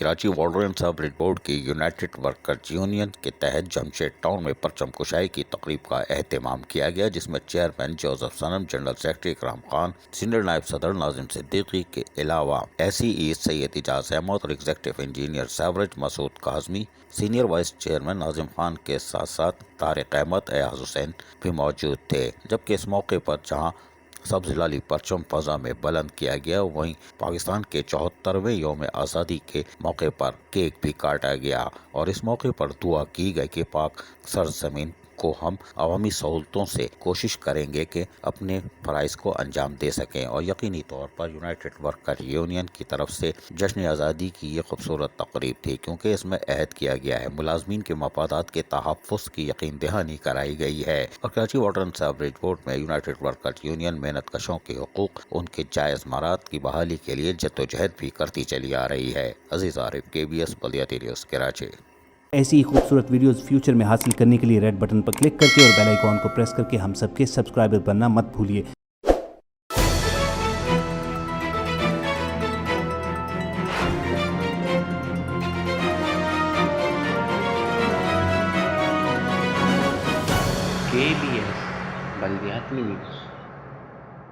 Karachi water and sewerage board کی United workers union کے تحت جمشید ٹاؤن میں پرچم کشائی کی تقریب کا اہتمام کیا گیا، جس میں چیئرمین جوزف صنم، جنرل سیکرٹری اکرام خان، سینئر نائب صدر ناظم صدیقی کے علاوہ ایس ای سید اعجاز احمد اور ایگزیکٹو انجینئر سیوریج مسعود کاظمی، سینئر وائس چیئرمین ناظم خان کے ساتھ ساتھ طارق احمد، ایاز حسین بھی موجود تھے، جبکہ اس موقع پر جہاں سبز لالی پرچم فضا میں بلند کیا گیا، وہیں پاکستان کے 74ویں یوم آزادی کے موقع پر کیک بھی کاٹا گیا اور اس موقع پر دعا کی گئی کہ پاک سرزمین کو ہم عوامی سہولتوں سے کوشش کریں گے کہ اپنے فرائض کو انجام دے سکیں، اور یقینی طور پر یونائٹڈ ورکر یونین کی طرف سے جشن آزادی کی یہ خوبصورت تقریب تھی، کیونکہ اس میں عہد کیا گیا ہے، ملازمین کے مفادات کے تحفظ کی یقین دہانی کرائی گئی ہے، اور Karachi water and sewerage board میں یونائٹڈ ورکر یونین محنت کشوں کے حقوق، ان کے جائز مارات کی بحالی کے لیے جدوجہد بھی کرتی چلی آ رہی ہے۔ عزیز عارف، KBS بلدیاتی نیوز، کراچی۔ ایسی ہی خوبصورت ویڈیوز فیوچر میں حاصل کرنے کے لیے ریڈ بٹن پر کلک کر کے اور بیل آئیکن کو پریس کر کے ہم سب کے سبسکرائبر بننا مت بھولیے۔ KBS بلدیاتی نیوز۔